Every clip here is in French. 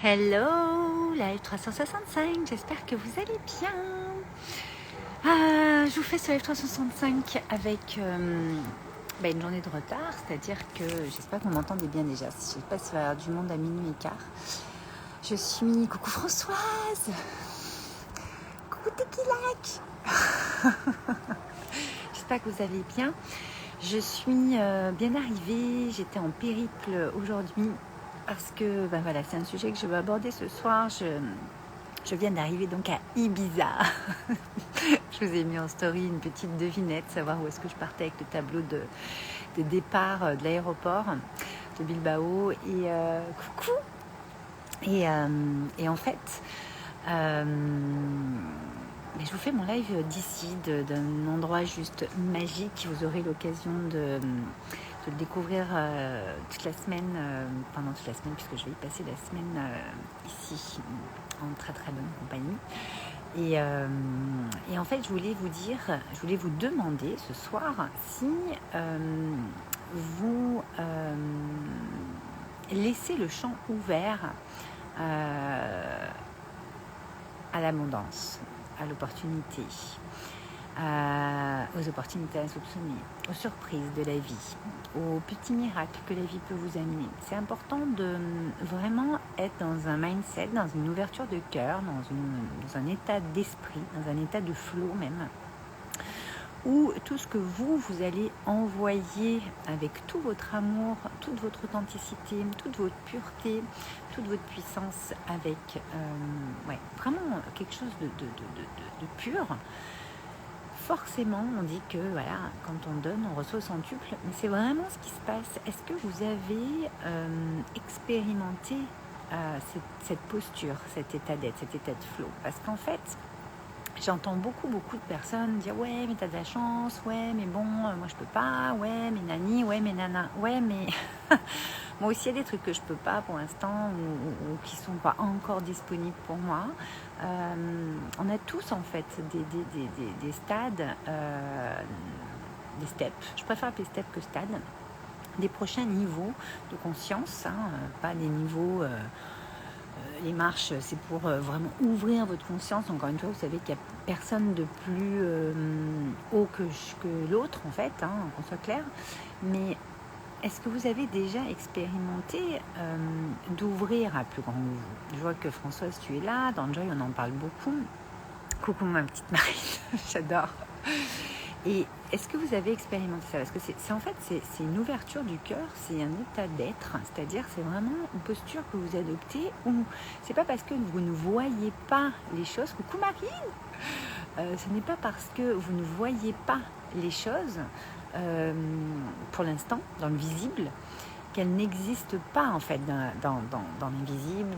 Hello, live 365, j'espère que vous allez bien. Je vous fais ce live 365 avec une journée de retard, c'est-à-dire que j'espère que vous m'entendez bien déjà. Je ne sais pas s'il va y avoir du monde à minuit et quart. Je suis... Coucou Françoise. Coucou Tequilac. J'espère que vous allez bien. Je suis bien arrivée, j'étais en périple aujourd'hui. Parce que voilà, c'est un sujet que je veux aborder ce soir. Je viens d'arriver donc à Ibiza. Je vous ai mis en story une petite devinette, savoir où est-ce que je partais avec le tableau de départ de l'aéroport de Bilbao. Et coucou. Et en fait, je vous fais mon live d'ici, d'un endroit juste magique. Vous aurez l'occasion de le découvrir toute la semaine, pendant toute la semaine, puisque je vais y passer la semaine ici, en très très bonne compagnie. Et en fait, je voulais vous demander ce soir si vous laissez le champ ouvert à l'abondance, à l'opportunité, aux opportunités insoupçonnées, aux surprises de la vie, aux petits miracles que la vie peut vous amener. C'est important de vraiment être dans un mindset, dans une ouverture de cœur, dans un état d'esprit, dans un état de flow même, où tout ce que vous allez envoyer avec tout votre amour, toute votre authenticité, toute votre pureté, toute votre puissance, avec vraiment quelque chose de pur. Forcément, on dit que voilà, quand on donne, on reçoit au centuple, mais c'est vraiment ce qui se passe. Est-ce que vous avez expérimenté cette posture, cet état d'être, cet état de flow? Parce qu'en fait, j'entends beaucoup de personnes dire « Ouais, mais t'as de la chance, ouais, mais bon, moi je peux pas, ouais, mais nani, ouais, mais nana, ouais, mais... » Moi aussi, il y a des trucs que je peux pas pour l'instant ou qui sont pas encore disponibles pour moi. On a tous en fait des stades, des steps. Je préfère appeler steps que stades. Des prochains niveaux de conscience, pas des niveaux... les marches, c'est pour vraiment ouvrir votre conscience. Encore une fois, vous savez qu'il n'y a personne de plus haut que l'autre, en fait, qu'on soit clair. Mais est-ce que vous avez déjà expérimenté d'ouvrir à plus grand que vous? Je vois que Françoise, tu es là. Dans Joy, on en parle beaucoup. Coucou ma petite Marie, j'adore. Et est-ce que vous avez expérimenté ça? Parce que c'est une ouverture du cœur, c'est un état d'être, c'est-à-dire c'est vraiment une posture que vous adoptez où c'est pas parce que vous ne voyez pas les choses, coucou Marine, ce n'est pas parce que vous ne voyez pas les choses pour l'instant dans le visible qu'elles n'existent pas en fait dans l'invisible,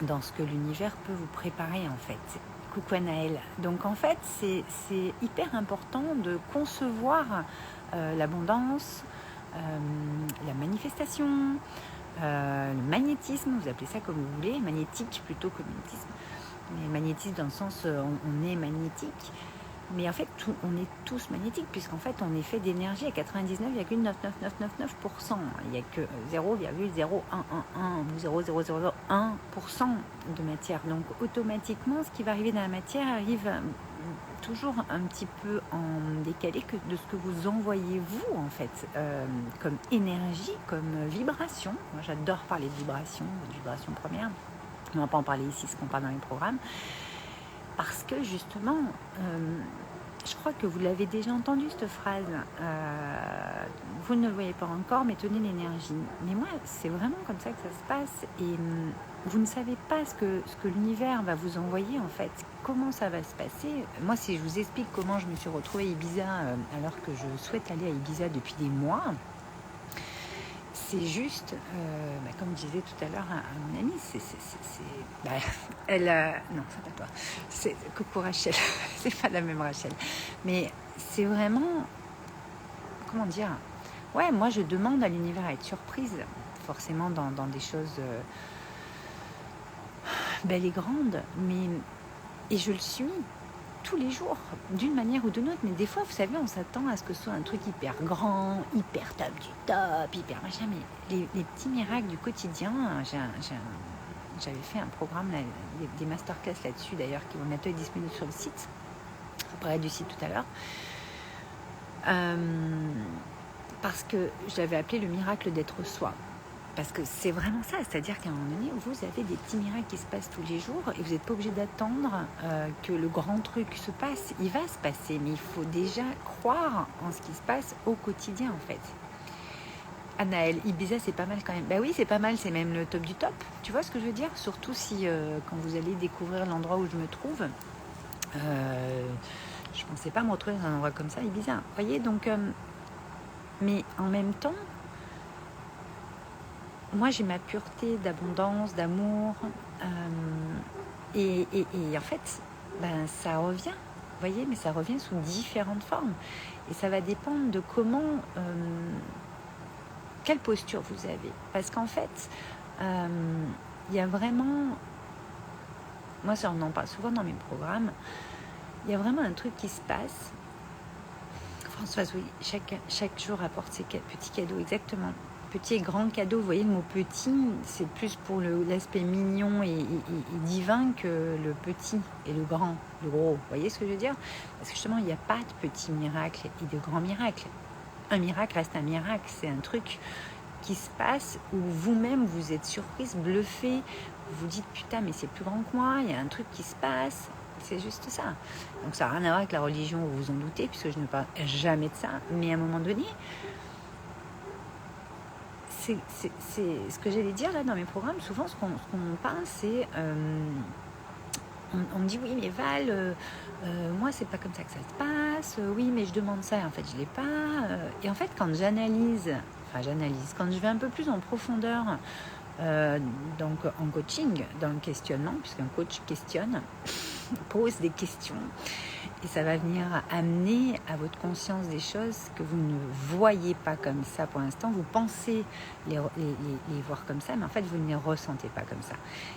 dans ce que l'univers peut vous préparer en fait. Coucou Anaël. Donc en fait, c'est hyper important de concevoir l'abondance, la manifestation, le magnétisme, vous appelez ça comme vous voulez, magnétique plutôt que magnétisme. Mais magnétisme dans le sens on est magnétique, mais en fait on est tous magnétiques puisqu'en fait on est fait d'énergie à 99,99999%. Il n'y a que 0,0111 ou 0,0001% de matière. Donc automatiquement ce qui va arriver dans la matière arrive toujours un petit peu en décalé de ce que vous envoyez vous en fait, comme énergie, comme vibration. Moi j'adore parler de vibration première. On ne va pas en parler ici, ce qu'on parle dans les programmes. Parce que justement, je crois que vous l'avez déjà entendu cette phrase, vous ne le voyez pas encore, mais tenez l'énergie. Mais moi, c'est vraiment comme ça que ça se passe. Et vous ne savez pas ce que l'univers va vous envoyer en fait. Comment ça va se passer? Moi, si je vous explique comment je me suis retrouvée à Ibiza, alors que je souhaite aller à Ibiza depuis des mois, c'est juste, comme je disais tout à l'heure à mon amie, non, c'est pas toi, c'est coucou Rachel, c'est pas la même Rachel, mais c'est vraiment, comment dire, ouais, moi je demande à l'univers à être surprise, forcément dans des choses belles et grandes, et je le suis tous les jours, d'une manière ou d'une autre. Mais des fois, vous savez, on s'attend à ce que ce soit un truc hyper grand, hyper top du top, hyper machin. Mais les petits miracles du quotidien, j'ai j'avais fait un programme, là, des masterclass là-dessus d'ailleurs, qui vont bientôt être disponibles sur le site. Je parlerai du site tout à l'heure. Parce que je l'avais appelé le miracle d'être soi. Parce que c'est vraiment ça, c'est-à-dire qu'à un moment donné, vous avez des petits miracles qui se passent tous les jours et vous n'êtes pas obligé d'attendre que le grand truc se passe. Il va se passer, mais il faut déjà croire en ce qui se passe au quotidien en fait. Anaël, Ibiza c'est pas mal quand même. Bah oui, c'est pas mal, c'est même le top du top. Tu vois ce que je veux dire? Surtout si quand vous allez découvrir l'endroit où je me trouve, je pensais pas me retrouver dans un endroit comme ça, Ibiza. Vous voyez, donc, mais en même temps, moi, j'ai ma pureté d'abondance, d'amour. Et en fait, ben, ça revient. Vous voyez, mais ça revient sous différentes formes. Et ça va dépendre de comment... quelle posture vous avez. Parce qu'en fait, il y a vraiment... Moi, ça, on en parle souvent dans mes programmes. Il y a vraiment un truc qui se passe. Françoise, oui, chaque jour apporte ses petits cadeaux, exactement. Petit et grand cadeau, vous voyez, le mot petit, c'est plus pour l'aspect mignon et divin que le petit et le grand, le gros. Vous voyez ce que je veux dire? Parce que justement, il n'y a pas de petits miracles et de grands miracles. Un miracle reste un miracle, c'est un truc qui se passe où vous-même vous êtes surprise, bluffée, vous vous dites putain mais c'est plus grand que moi, il y a un truc qui se passe, c'est juste ça. Donc ça n'a rien à voir avec la religion, vous vous en doutez, puisque je ne parle jamais de ça, mais à un moment donné, c'est ce que j'allais dire là dans mes programmes, souvent ce qu'on parle c'est, on me dit oui mais Val, moi c'est pas comme ça que ça se passe, oui mais je demande ça et en fait je l'ai pas, et en fait quand j'analyse, quand je vais un peu plus en profondeur, donc en coaching, dans le questionnement, puisqu'un coach questionne, pose des questions, et ça va venir amener à votre conscience des choses que vous ne voyez pas comme ça pour l'instant. Vous pensez les voir comme ça, mais en fait vous ne les ressentez pas comme ça.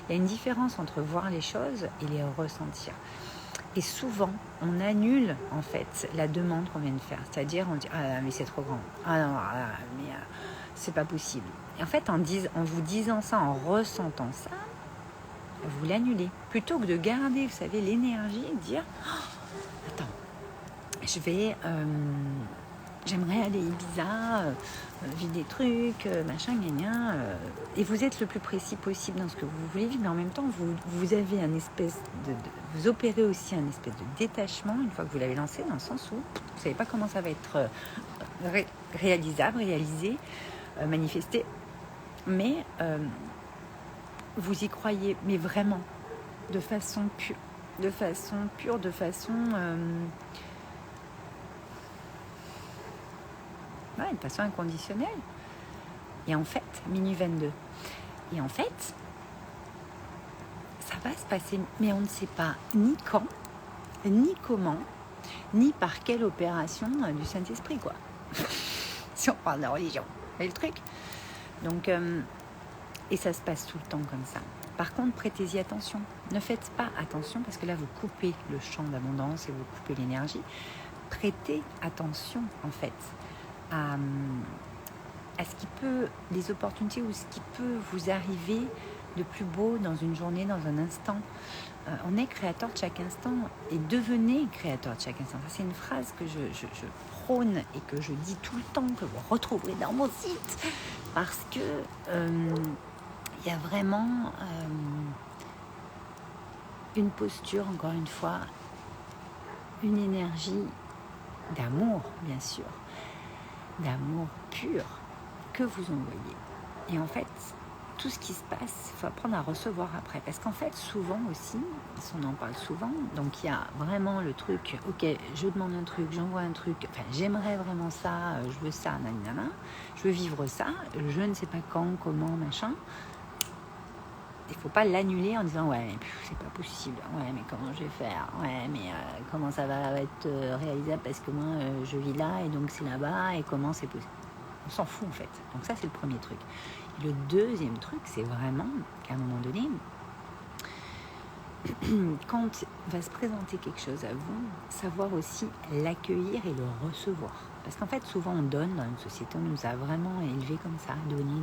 Il y a une différence entre voir les choses et les ressentir. Et souvent, on annule en fait la demande qu'on vient de faire. C'est-à-dire, on dit ah mais c'est trop grand, ah non, mais c'est pas possible. Et en fait, en vous disant ça, en ressentant ça, vous l'annulez. Plutôt que de garder, vous savez, l'énergie et de dire oh, attends, j'aimerais aller à Ibiza, vivre des trucs, machin, gna, et vous êtes le plus précis possible dans ce que vous voulez vivre, mais en même temps, vous avez un espèce vous opérez aussi un espèce de détachement une fois que vous l'avez lancé, dans le sens où vous ne savez pas comment ça va être réalisable, réalisé, manifesté, mais vous y croyez, mais vraiment, de façon pure, de façon inconditionnelle. Et en fait, minuit 22. Et en fait, ça va se passer, mais on ne sait pas ni quand, ni comment, ni par quelle opération du Saint-Esprit, quoi. Si on parle de la religion. Vous voyez le truc? Donc, et ça se passe tout le temps comme ça. Par contre, prêtez-y attention. Ne faites pas attention parce que là, vous coupez le champ d'abondance et vous coupez l'énergie. Prêtez attention, en fait, à ce qui peut, les opportunités ou ce qui peut vous arriver de plus beau dans une journée, dans un instant. On est créateur de chaque instant et devenez créateur de chaque instant. Ça, c'est une phrase que je prône et que je dis tout le temps, que vous retrouverez dans mon site, parce que il y a vraiment une posture, encore une fois, une énergie d'amour, bien sûr, d'amour pur que vous envoyez. Et en fait, tout ce qui se passe, il faut apprendre à recevoir après. Parce qu'en fait, souvent aussi, on en parle souvent, donc il y a vraiment le truc, ok, je demande un truc, j'envoie un truc, enfin, j'aimerais vraiment ça, je veux ça, nanana, je veux vivre ça, je ne sais pas quand, comment, machin. Il ne faut pas l'annuler en disant ouais mais c'est pas possible, ouais mais comment je vais faire, ouais mais comment ça va être réalisable parce que moi je vis là et donc c'est là-bas et comment c'est possible. On s'en fout en fait. Donc ça c'est le premier truc. Et le deuxième truc c'est vraiment qu'à un moment donné, quand va se présenter quelque chose à vous, savoir aussi l'accueillir et le recevoir. Parce qu'en fait souvent on donne dans une société, on nous a vraiment élevés comme ça, donner.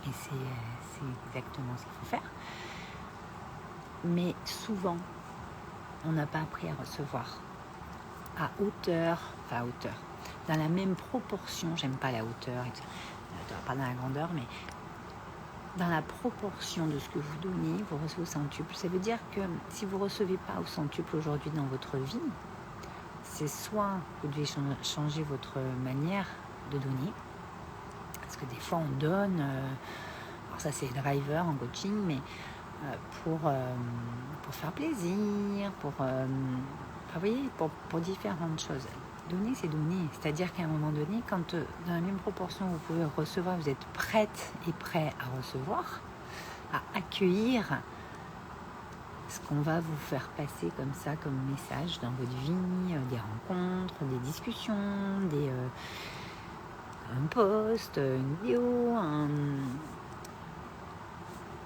Et c'est exactement ce qu'il faut faire. Mais souvent, on n'a pas appris à recevoir à hauteur, dans la même proportion, j'aime pas la hauteur, pas dans la grandeur, mais dans la proportion de ce que vous donnez, vous recevez au centuple. Ça veut dire que si vous ne recevez pas au centuple aujourd'hui dans votre vie, c'est soit vous devez changer votre manière de donner, parce que des fois on donne, alors ça c'est driver en coaching, mais pour faire plaisir, vous voyez, pour différentes choses. Donner, c'est donner. C'est-à-dire qu'à un moment donné, quand dans la même proportion vous pouvez recevoir, vous êtes prête et prêt à recevoir, à accueillir ce qu'on va vous faire passer comme ça, comme message dans votre vie, des rencontres, des discussions, un post, une vidéo,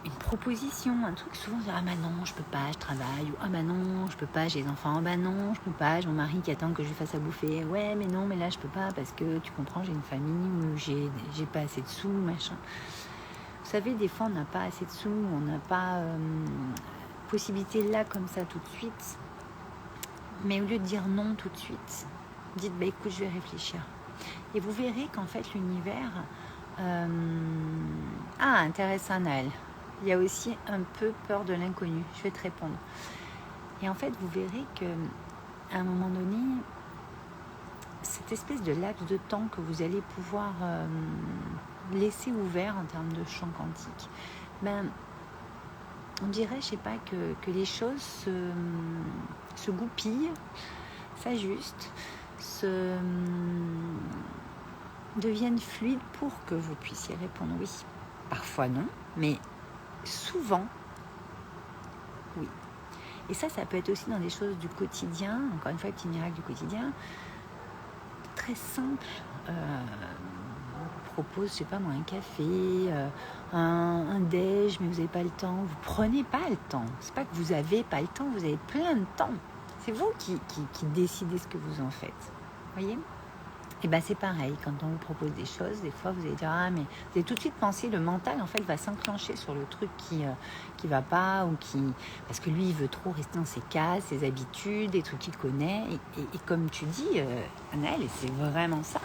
une proposition, un truc. Souvent on dit, ah bah non, je peux pas, je travaille, ou ah bah non, je peux pas, j'ai les enfants, ah bah non, je peux pas, j'ai mon mari qui attend que je lui fasse à bouffer, ouais mais non, mais là je peux pas parce que tu comprends, j'ai une famille où j'ai pas assez de sous, machin. Vous savez, des fois on n'a pas assez de sous, on n'a pas possibilité là comme ça tout de suite, mais au lieu de dire non tout de suite, dites bah écoute, je vais réfléchir. Et vous verrez qu'en fait l'univers intéressant Naël. Il y a aussi un peu peur de l'inconnu. Je vais te répondre. Et en fait, vous verrez que à un moment donné, cette espèce de laps de temps que vous allez pouvoir laisser ouvert en termes de champ quantique, on dirait, je sais pas, que les choses se goupillent, s'ajustent, deviennent fluides pour que vous puissiez répondre oui. Parfois non, mais souvent, oui. Et ça peut être aussi dans des choses du quotidien, encore une fois, petit miracle du quotidien, très simple. On vous propose, je sais pas moi, un café, un déj, mais vous n'avez pas le temps. Vous prenez pas le temps. C'est pas que vous avez pas le temps, vous avez plein de temps. C'est vous qui décidez ce que vous en faites. Voyez ? Et c'est pareil, quand on vous propose des choses, des fois vous allez dire ah mais vous allez tout de suite penser, le mental en fait va s'enclencher sur le truc qui va pas ou parce que lui il veut trop rester dans ses cases, ses habitudes, des trucs qu'il connaît et comme tu dis Anaëlle, et c'est vraiment ça,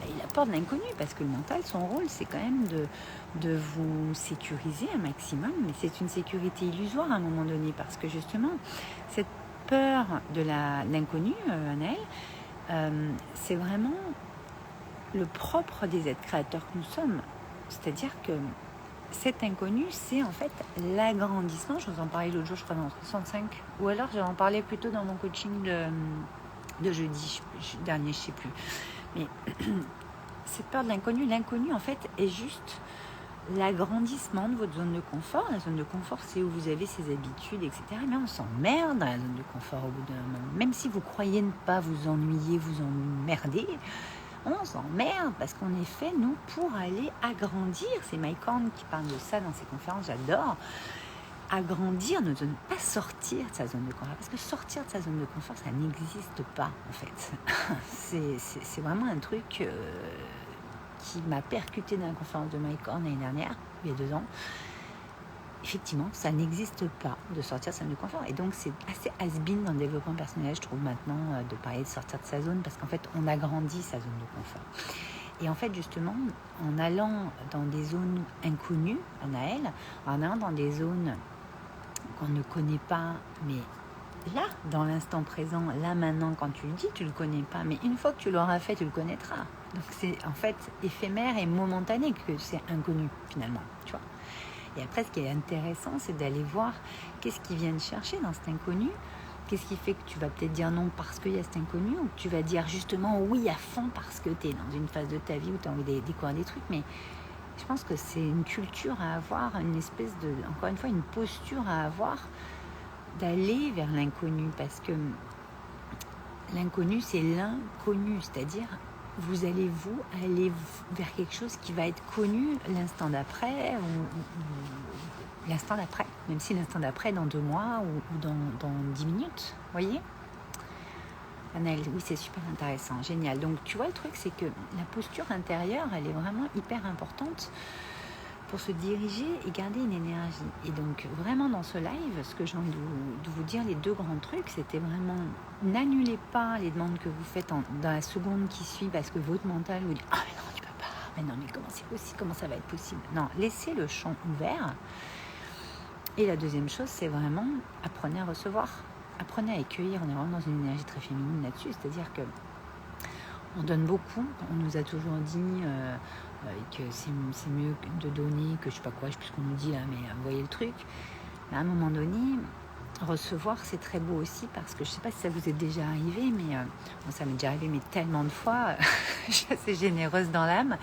il a peur de l'inconnu parce que le mental, son rôle c'est quand même de vous sécuriser un maximum, mais c'est une sécurité illusoire à un moment donné parce que justement cette peur de l'inconnu, Anaëlle, c'est vraiment le propre des êtres créateurs que nous sommes. C'est-à-dire que cet inconnu, c'est en fait l'agrandissement. Je vous en parlais l'autre jour, je crois dans 65, ou alors j'en parlais plutôt dans mon coaching de jeudi dernier, je ne sais plus. Mais cette peur de l'inconnu en fait est juste l'agrandissement de votre zone de confort. La zone de confort, c'est où vous avez ses habitudes, etc. Mais on s'emmerde dans la zone de confort au bout d'un moment. Même si vous croyez ne pas vous ennuyer, vous emmerder, on s'emmerde parce qu'on est fait, nous, pour aller agrandir. C'est Mike Horn qui parle de ça dans ses conférences, j'adore. Agrandir notre zone, pas sortir de sa zone de confort. Parce que sortir de sa zone de confort, ça n'existe pas, en fait. c'est vraiment un truc... qui m'a percuté dans la conférence de Mike Horn l'année dernière, il y a 2 ans. Effectivement, ça n'existe pas de sortir de sa zone de confort. Et donc, c'est assez has-been dans le développement personnel, je trouve, maintenant, de parler de sortir de sa zone, parce qu'en fait, on agrandit sa zone de confort. Et en fait, justement, en allant dans des zones inconnues, Anaëlle, en allant dans des zones qu'on ne connaît pas, mais là, dans l'instant présent, là, maintenant, quand tu le dis, tu ne le connais pas. Mais une fois que tu l'auras fait, tu le connaîtras. Donc, c'est en fait éphémère et momentané que c'est inconnu, finalement. Tu vois. Et après, ce qui est intéressant, c'est d'aller voir qu'est-ce qui vient de chercher dans cet inconnu. Qu'est-ce qui fait que tu vas peut-être dire non parce qu'il y a cet inconnu, ou que tu vas dire justement oui à fond parce que tu es dans une phase de ta vie où tu as envie de découvrir des trucs. Mais je pense que c'est une culture à avoir, une espèce de, encore une fois, une posture à avoir, d'aller vers l'inconnu, parce que l'inconnu, c'est l'inconnu, c'est-à-dire vous allez aller vers quelque chose qui va être connu l'instant d'après, ou l'instant d'après, même si l'instant d'après est dans 2 mois ou dans 10 minutes, voyez Anaëlle, oui, c'est super intéressant, génial. Donc tu vois, le truc, c'est que la posture intérieure, elle est vraiment hyper importante. pour se diriger et garder une énergie. Et donc vraiment dans ce live, ce que j'ai envie de vous dire, les deux grands trucs, c'était vraiment n'annulez pas les demandes que vous faites dans la seconde qui suit parce que votre mental vous dit « Ah mais non, tu peux pas, mais non, mais comment c'est possible, comment ça va être possible ?» Non, laissez le champ ouvert. Et la deuxième chose, c'est vraiment apprenez à recevoir, apprenez à accueillir. On est vraiment dans une énergie très féminine là-dessus, c'est-à-dire que on donne beaucoup. On nous a toujours dit que c'est mieux de donner que je sais pas quoi, je sais plus ce qu'on nous dit là, mais vous voyez le truc. Mais à un moment donné, recevoir, c'est très beau aussi parce que je sais pas si ça vous est déjà arrivé, mais bon, ça m'est déjà arrivé mais tellement de fois. Je suis assez généreuse dans l'âme.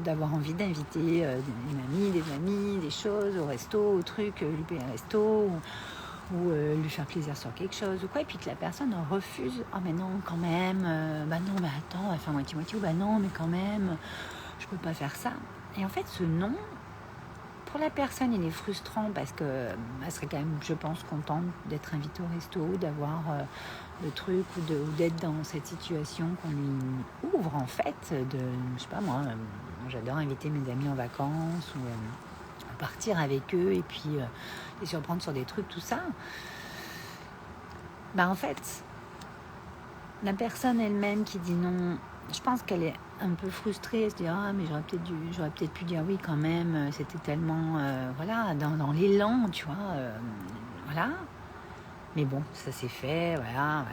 D'avoir envie d'inviter une amie, des amis, des choses au resto, au truc, lui payer un resto ou lui faire plaisir sur quelque chose ou quoi, et puis que la personne refuse. Oh mais non quand même, bah non mais attends, on va faire moitié-moitié, ou bah non mais quand même, je peux pas faire ça. Et en fait ce non, pour la personne il est frustrant parce que elle serait quand même, je pense, contente d'être invitée au resto, d'avoir le truc ou d'être dans cette situation qu'on lui ouvre en fait, je sais pas moi, j'adore inviter mes amis en vacances ou partir avec eux et puis les surprendre sur des trucs, tout ça. Bah en fait, la personne elle-même qui dit non, je pense qu'elle est un peu frustrée, elle se dit ah mais j'aurais peut-être pu dire oui quand même, c'était tellement voilà, dans l'élan, tu vois, voilà. Mais bon, ça s'est fait, voilà.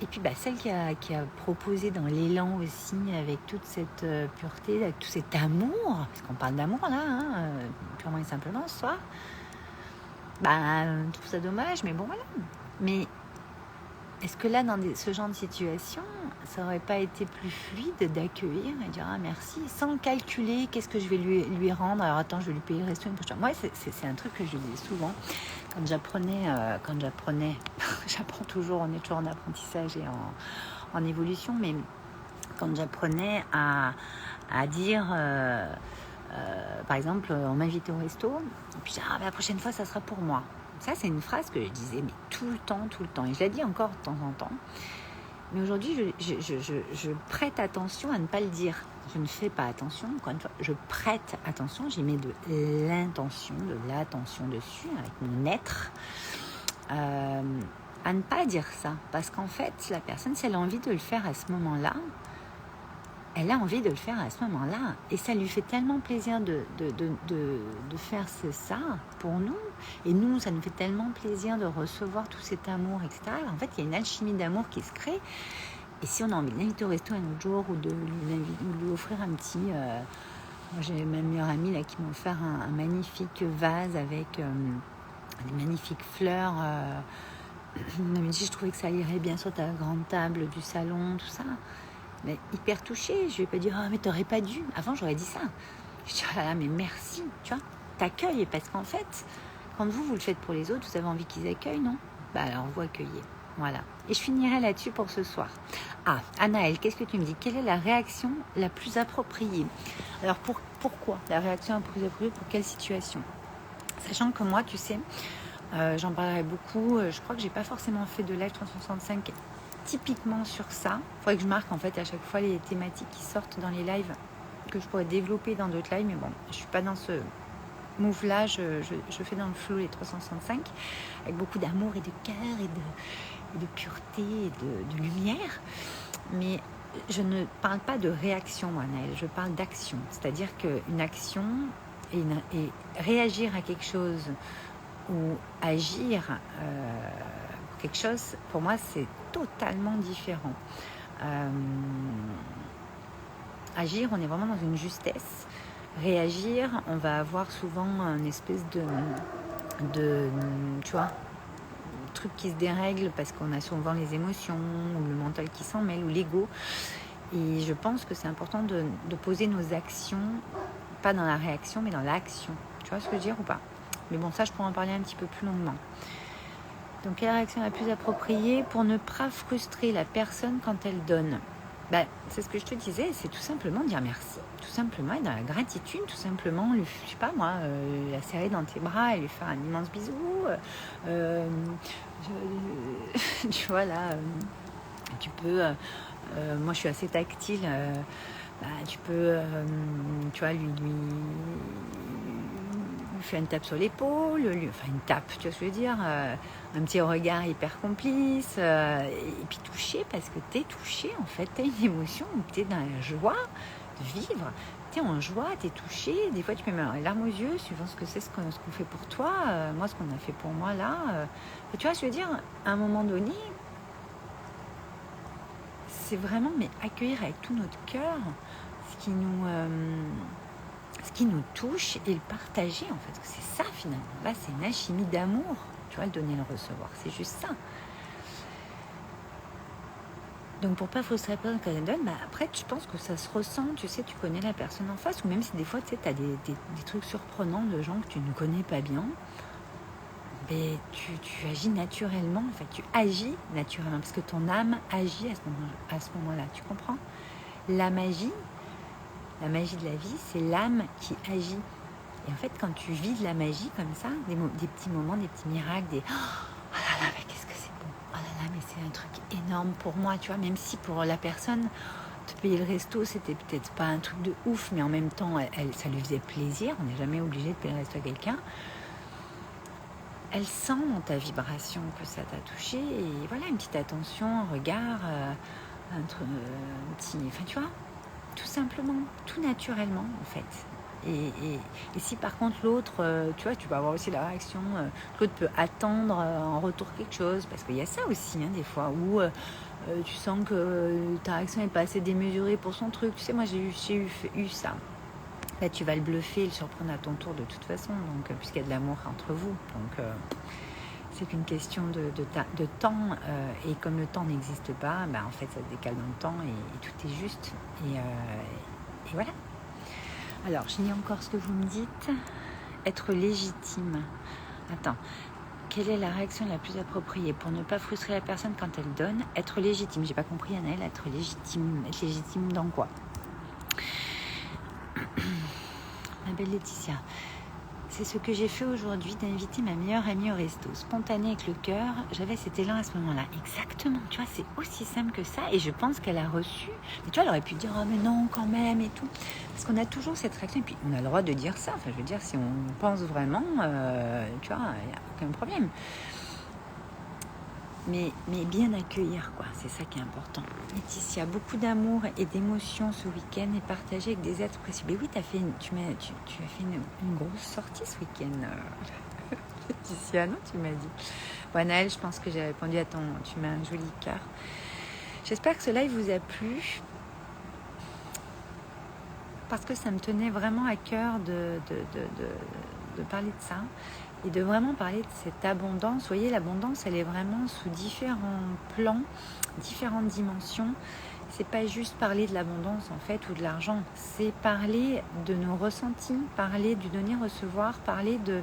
Et puis bah, celle qui a proposé dans l'élan aussi, avec toute cette pureté, avec tout cet amour, parce qu'on parle d'amour là, purement et simplement ce soir, bah, je trouve ça dommage, mais bon voilà. Mais est-ce que là, dans ce genre de situation, ça n'aurait pas été plus fluide d'accueillir et dire ah merci, sans calculer qu'est-ce que je vais lui rendre, alors attends, je vais lui payer le resto une prochaine. Moi, c'est un truc que je dis souvent. Quand j'apprenais, j'apprends toujours, on est toujours en apprentissage et en évolution, mais quand j'apprenais à dire, par exemple, on m'invitait au resto, et puis la prochaine fois, ça sera pour moi. Ça, c'est une phrase que je disais mais tout le temps, et je la dis encore de temps en temps. Mais aujourd'hui, je prête attention à ne pas le dire. Je ne fais pas attention, encore une fois, je prête attention, j'y mets de l'attention dessus, avec mon être, à ne pas dire ça. Parce qu'en fait, la personne, si elle a envie de le faire à ce moment-là, elle a envie de le faire à ce moment-là. Et ça lui fait tellement plaisir de faire ça pour nous. Et nous, ça nous fait tellement plaisir de recevoir tout cet amour, etc. En fait, il y a une alchimie d'amour qui se crée. Et si on a envie de l'inviter au resto un autre jour ou de lui offrir un petit... moi, j'ai ma meilleure amie là, qui m'a offert un magnifique vase avec des magnifiques fleurs. Elle m'a dit, je trouvais que ça irait bien sur ta grande table du salon, tout ça. Mais hyper touchée. Je lui ai pas dit, oh, mais t'aurais pas dû. Avant, j'aurais dit ça. Je dis, oh là là, mais merci, tu vois. T'accueilles parce qu'en fait, quand vous le faites pour les autres, vous avez envie qu'ils accueillent, non? Bah alors, vous accueillez. Voilà. Et je finirai là-dessus pour ce soir. Ah, Anaëlle, qu'est-ce que tu me dis? Quelle est la réaction la plus appropriée? Alors, pourquoi la réaction la plus appropriée? Pour quelle situation? Sachant que moi, tu sais, j'en parlerai beaucoup. Je crois que j'ai pas forcément fait de live 365 typiquement sur ça. Il faudrait que je marque en fait à chaque fois les thématiques qui sortent dans les lives que je pourrais développer dans d'autres lives. Mais bon, je suis pas dans ce move-là. Je fais dans le flow les 365 avec beaucoup d'amour et de cœur et de pureté et de lumière. Mais je ne parle pas de réaction, moi, Naël. Je parle d'action. C'est-à-dire qu'une action et réagir à quelque chose ou agir pour quelque chose, pour moi, c'est totalement différent. Agir, on est vraiment dans une justesse. Réagir, on va avoir souvent une espèce de tu vois, truc qui se dérègle parce qu'on a souvent les émotions ou le mental qui s'en mêle ou l'ego. Et je pense que c'est important de poser nos actions, pas dans la réaction, mais dans l'action. Tu vois ce que je veux dire ou pas? Mais bon, ça, je pourrais en parler un petit peu plus longuement. Donc, quelle est la réaction la plus appropriée pour ne pas frustrer la personne quand elle donne? C'est ce que je te disais, c'est tout simplement dire merci. Tout simplement être dans la gratitude, tout simplement, je sais pas moi, la serrer dans tes bras et lui faire un immense bisou. Tu vois là, tu peux... moi, je suis assez tactile. tu peux, tu vois, lui faire une tape sur l'épaule, enfin une tape, tu vois ce que je veux dire, un petit regard hyper complice, et puis toucher, parce que t'es touché, en fait, t'as une émotion, t'es dans la joie de vivre, t'es en joie, t'es touché, des fois tu peux mettre les larmes aux yeux, suivant ce que c'est ce qu'on fait pour toi, moi ce qu'on a fait pour moi là, tu vois, je veux dire, à un moment donné, c'est vraiment mais accueillir avec tout notre cœur ce qui nous touche et le partager, en fait. C'est ça, finalement. Là, c'est une alchimie d'amour. Tu vois, le donner et le recevoir. C'est juste ça. Donc, pour pas frustrer la personne quand elle donne, après, je pense que ça se ressent. Tu sais, tu connais la personne en face. Ou même si des fois, tu sais, tu as des trucs surprenants de gens que tu ne connais pas bien. Mais tu agis naturellement. En fait, tu agis naturellement. Parce que ton âme agit à ce moment-là. Tu comprends? La magie de la vie, c'est l'âme qui agit. Et en fait, quand tu vis de la magie comme ça, des petits moments, des petits miracles, oh là là, mais qu'est-ce que c'est bon. Oh là là, mais c'est un truc énorme pour moi, tu vois, même si pour la personne, te payer le resto, c'était peut-être pas un truc de ouf, mais en même temps, ça lui faisait plaisir. On n'est jamais obligé de payer le resto à quelqu'un. Elle sent dans ta vibration que ça t'a touché. Et voilà, une petite attention, un regard, un petit... Enfin, tu vois, tout simplement, tout naturellement, en fait. Et si par contre l'autre, tu vois, tu peux avoir aussi la réaction, l'autre peut attendre en retour quelque chose, parce qu'il y a ça aussi, hein, des fois, où tu sens que ta réaction n'est pas assez démesurée pour son truc. Tu sais, moi j'ai eu ça. Là, tu vas le bluffer et le surprendre à ton tour de toute façon, donc puisqu'il y a de l'amour entre vous. Donc c'est qu'une question de temps, et comme le temps n'existe pas, en fait ça se décale dans le temps et tout est juste. Et voilà. Alors, je lis encore ce que vous me dites. Être légitime. Attends. Quelle est la réaction la plus appropriée pour ne pas frustrer la personne quand elle donne? Être légitime. J'ai pas compris, Anaëlle. Être légitime. Être légitime dans quoi? Ma belle Laetitia. C'est ce que j'ai fait aujourd'hui, d'inviter ma meilleure amie au resto. Spontané avec le cœur, j'avais cet élan à ce moment-là. Exactement, tu vois, c'est aussi simple que ça. Et je pense qu'elle a reçu. Mais tu vois, elle aurait pu dire, oh mais non, quand même, et tout. Parce qu'on a toujours cette réaction. Et puis, on a le droit de dire ça. Enfin, je veux dire, si on pense vraiment, tu vois, il n'y a aucun problème. Mais bien accueillir, quoi. C'est ça qui est important. Laetitia, beaucoup d'amour et d'émotion ce week-end et partagé avec des êtres précieux. Mais oui, tu as fait une grosse sortie ce week-end. Laetitia, non, tu m'as dit. Bon, Naël, je pense que j'ai répondu à ton... Tu m'as un joli cœur. J'espère que ce live vous a plu. Parce que ça me tenait vraiment à cœur de parler de ça. Et de vraiment parler de cette abondance. Vous voyez, l'abondance, elle est vraiment sous différents plans, différentes dimensions. C'est pas juste parler de l'abondance, en fait, ou de l'argent. C'est parler de nos ressentis, parler du donner-recevoir, parler de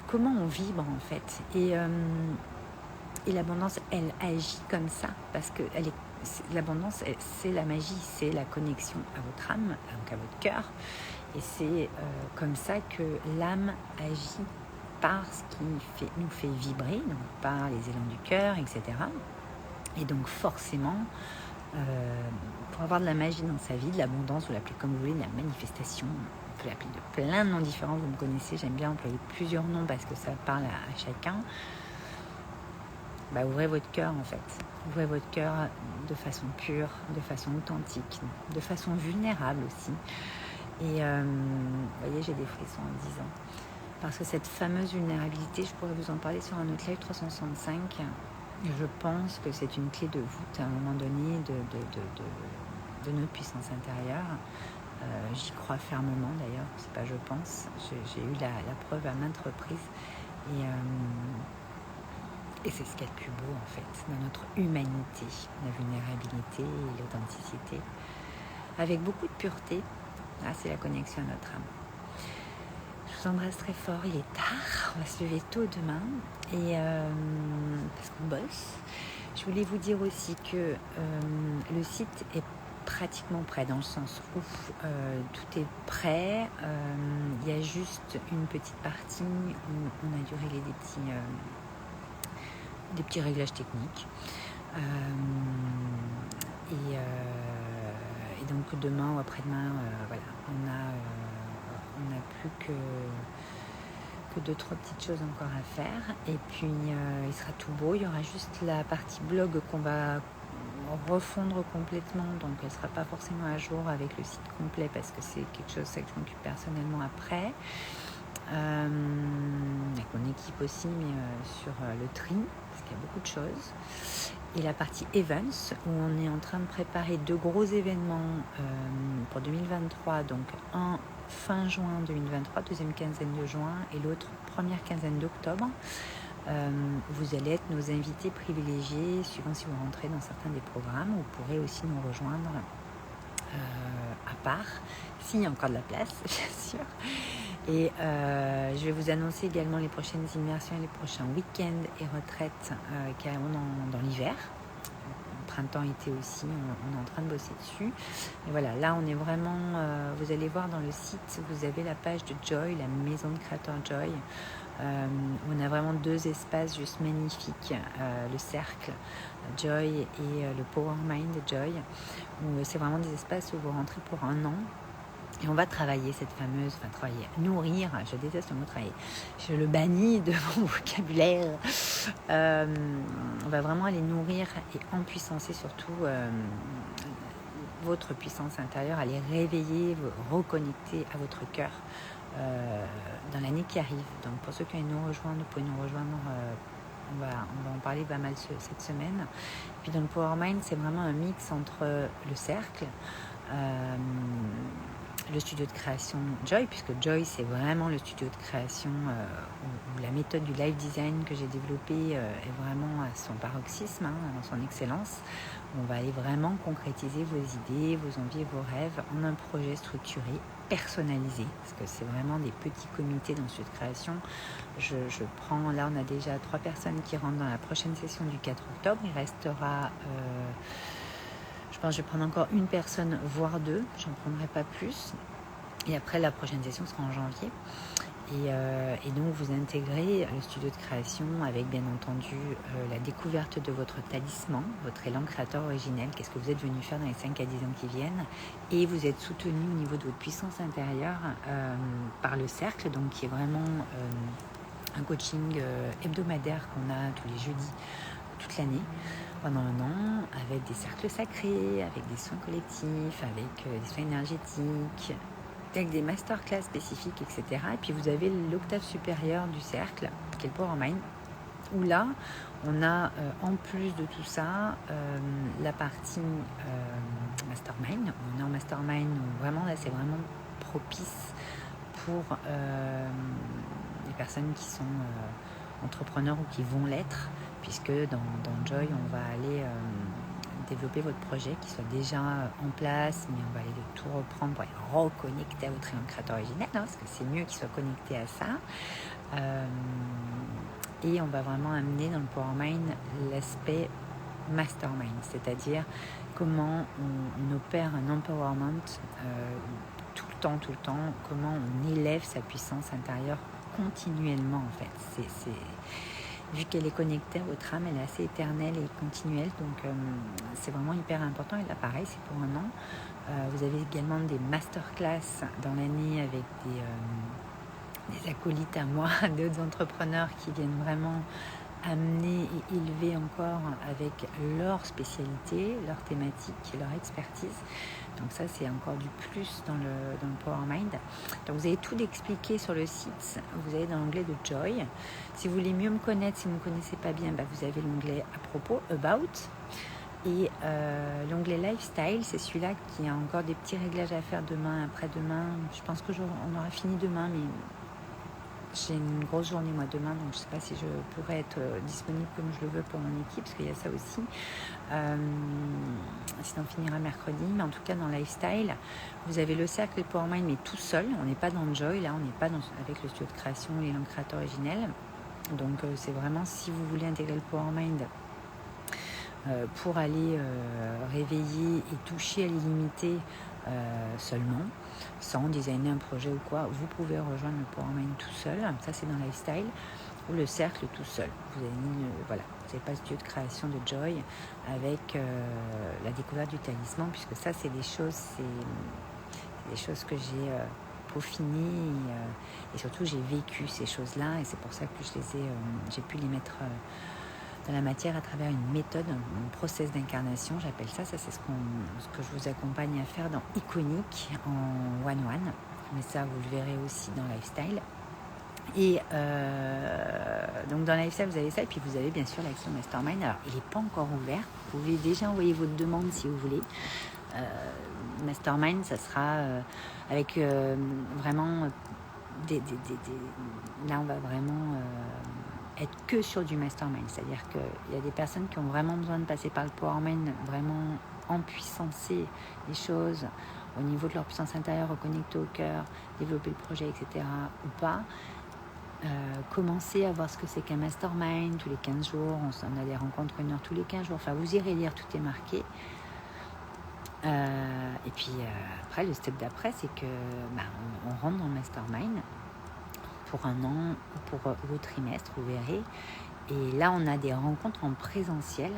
comment on vibre, en fait. Et l'abondance, elle agit comme ça, parce que l'abondance, c'est la magie, c'est la connexion à votre âme, donc à votre cœur. Et c'est comme ça que l'âme agit par ce qui nous fait vibrer, donc par les élans du cœur, etc. Et donc forcément, pour avoir de la magie dans sa vie, de l'abondance, vous l'appelez comme vous voulez, de la manifestation, on peut l'appeler de plein de noms différents, vous me connaissez, j'aime bien employer plusieurs noms parce que ça parle à chacun. Ouvrez votre cœur en fait, ouvrez votre cœur de façon pure, de façon authentique, de façon vulnérable aussi. Et vous voyez, j'ai des frissons en disant. Parce que cette fameuse vulnérabilité, je pourrais vous en parler sur un autre live 365. Je pense que c'est une clé de voûte à un moment donné de notre puissance intérieure. J'y crois fermement d'ailleurs, c'est pas je pense. J'ai eu la preuve à maintes reprises. Et c'est ce qu'il y a de plus beau en fait, dans notre humanité, la vulnérabilité et l'authenticité. Avec beaucoup de pureté, là c'est la connexion à notre âme. Je vous embrasse très fort, il est tard, on va se lever tôt demain, et parce qu'on bosse. Je voulais vous dire aussi que le site est pratiquement prêt, dans le sens où tout est prêt. Il y a juste une petite partie où on a dû régler des petits réglages techniques. Et donc demain ou après-demain, voilà, on n'a plus que 2-3 petites choses encore à faire. Et puis il sera tout beau. Il y aura juste la partie blog qu'on va refondre complètement, donc elle ne sera pas forcément à jour avec le site complet parce que c'est quelque chose que je m'occupe personnellement après. Avec mon équipe aussi, mais sur le tri, parce qu'il y a beaucoup de choses. Et la partie events, où on est en train de préparer 2 gros événements pour 2023, donc un fin juin 2023, deuxième quinzaine de juin, et l'autre première quinzaine d'octobre. Vous allez être nos invités privilégiés, suivant si vous rentrez dans certains des programmes. Vous pourrez aussi nous rejoindre à part, s'il y a encore de la place, bien sûr. Et je vais vous annoncer également les prochaines immersions et les prochains week-ends et retraites carrément dans l'hiver. Printemps-été aussi, on est en train de bosser dessus. Et voilà, là on est vraiment, vous allez voir dans le site, vous avez la page de Joy, la maison de créateur Joy. On a vraiment 2 espaces juste magnifiques, le cercle Joy et le Power Mind Joy, où c'est vraiment des espaces où vous rentrez pour un an. Et on va travailler cette fameuse, nourrir, je déteste le mot travailler, je le bannis de mon vocabulaire. On va vraiment aller nourrir et empuissancer surtout votre puissance intérieure, aller réveiller, reconnecter à votre cœur dans l'année qui arrive. Donc pour ceux qui ont nous rejoindre, vous pouvez nous rejoindre. On va en parler pas mal cette semaine. Et puis dans le Power Mind, c'est vraiment un mix entre le cercle, le studio de création Joy, puisque Joy c'est vraiment le studio de création où la méthode du live design que j'ai développée est vraiment à son paroxysme, dans son excellence. On va aller vraiment concrétiser vos idées, vos envies et vos rêves en un projet structuré, personnalisé, parce que c'est vraiment des petits comités dans le studio de création. Je prends, là on a déjà 3 personnes qui rentrent dans la prochaine session du 4 octobre, il restera... je pense que je vais prendre encore 1 personne, voire 2. J'en prendrai pas plus. Et après, la prochaine session sera en janvier. Et donc, vous intégrez le studio de création avec, bien entendu, la découverte de votre talisman, votre élan créateur originel. Qu'est-ce que vous êtes venu faire dans les 5 à 10 ans qui viennent. Et vous êtes soutenu au niveau de votre puissance intérieure par le cercle, donc qui est vraiment un coaching hebdomadaire qu'on a tous les jeudis toute l'année. Pendant un an, avec des cercles sacrés, avec des soins collectifs, avec des soins énergétiques, avec des masterclass spécifiques, etc. Et puis vous avez l'octave supérieure du cercle, qui est le Power Mind, où là, on a en plus de tout ça, la partie Mastermind. On est en Mastermind, où vraiment là, c'est vraiment propice pour les personnes qui sont entrepreneurs ou qui vont l'être, puisque dans Joy, on va aller développer votre projet qui soit déjà en place, mais on va aller tout reprendre pour aller reconnecter à votre élan créateur originel, parce que c'est mieux qu'il soit connecté à ça. Et on va vraiment amener dans le Power Mind l'aspect Mastermind, c'est-à-dire comment on opère un empowerment tout le temps, comment on élève sa puissance intérieure continuellement en fait. Vu qu'elle est connectée à votre âme, elle est assez éternelle et continuelle, donc c'est vraiment hyper important. Et là pareil, c'est pour un an. Vous avez également des masterclass dans l'année avec des acolytes à moi, d'autres entrepreneurs qui viennent vraiment amener et élever encore avec leur spécialité, leur thématique, leur expertise. Donc ça, c'est encore du plus dans le Power Mind. Donc vous avez tout expliqué sur le site. Vous avez dans l'onglet de Joy. Si vous voulez mieux me connaître, si vous ne me connaissez pas bien, vous avez l'onglet à propos, About. Et l'onglet Lifestyle, c'est celui-là qui a encore des petits réglages à faire demain, après-demain. Je pense qu'on aura fini demain, mais j'ai une grosse journée moi demain, donc je ne sais pas si je pourrais être disponible comme je le veux pour mon équipe, parce qu'il y a ça aussi. Sinon on finira mercredi, mais en tout cas dans Lifestyle, vous avez le cercle et le Power Mind, mais tout seul. On n'est pas dans Joy, là on n'est pas avec le studio de création et l'élan créateur originel. Donc c'est vraiment, si vous voulez intégrer le Power Mind pour aller réveiller et toucher à l'illimité seulement, sans designer un projet ou quoi, vous pouvez rejoindre le Power Mind tout seul. Ça c'est dans Lifestyle, ou le cercle tout seul. Vous avez mis, voilà, vous n'avez pas le studio de création de Joy avec la découverte du talisman, puisque ça, c'est des choses que j'ai peaufinées et surtout j'ai vécu ces choses-là, et c'est pour ça que j'ai pu les mettre dans la matière à travers une méthode, un process d'incarnation, j'appelle ça. Ça, c'est ce que je vous accompagne à faire dans Iconique en one-one. Mais ça, vous le verrez aussi dans Lifestyle. Et donc dans Lifestyle, vous avez ça. Et puis vous avez bien sûr l'action Mastermind. Alors, il n'est pas encore ouvert. Vous pouvez déjà envoyer votre demande si vous voulez. Mastermind, ça sera avec vraiment là, on va vraiment être que sur du mastermind. C'est-à-dire qu'il y a des personnes qui ont vraiment besoin de passer par le powermind, vraiment empuissancer les choses au niveau de leur puissance intérieure, reconnecter au cœur, développer le projet, etc. ou pas. Commencer à voir ce que c'est qu'un mastermind tous les 15 jours. On a des rencontres 1 heure tous les 15 jours. Enfin, vous irez lire, tout est marqué. Et puis après, le step d'après, c'est que on rentre dans le mastermind pour 1 an ou pour au trimestre, vous verrez. Et là, on a des rencontres en présentiel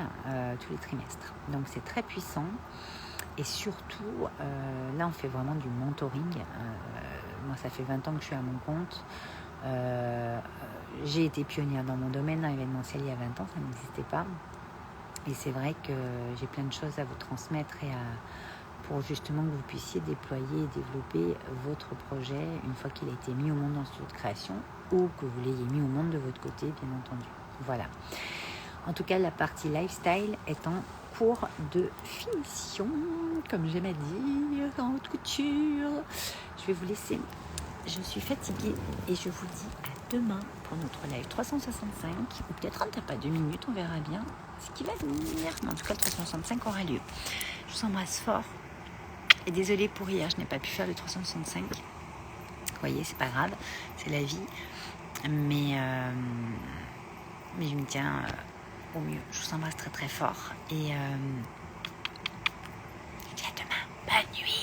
tous les trimestres. Donc, c'est très puissant. Et surtout, là, on fait vraiment du mentoring. Moi, ça fait 20 ans que je suis à mon compte. J'ai été pionnière dans mon domaine, dans l'événementiel, il y a 20 ans, ça n'existait pas. Et c'est vrai que j'ai plein de choses à vous transmettre pour justement que vous puissiez déployer et développer votre projet une fois qu'il a été mis au monde dans ce studio de création, ou que vous l'ayez mis au monde de votre côté, bien entendu. Voilà. En tout cas, la partie lifestyle est en cours de finition, comme j'aime à dire, en haute couture. Je vais vous laisser. Je suis fatiguée et je vous dis à demain pour notre live 365, ou peut-être un tape à 2 minutes, on verra bien ce qui va venir. Mais en tout cas, le 365 aura lieu. Je vous embrasse fort. Et désolée pour hier, je n'ai pas pu faire le 365. Vous voyez, c'est pas grave, c'est la vie. Mais je me tiens au mieux. Je vous embrasse très très fort. Et je vous dis à demain. Bonne nuit.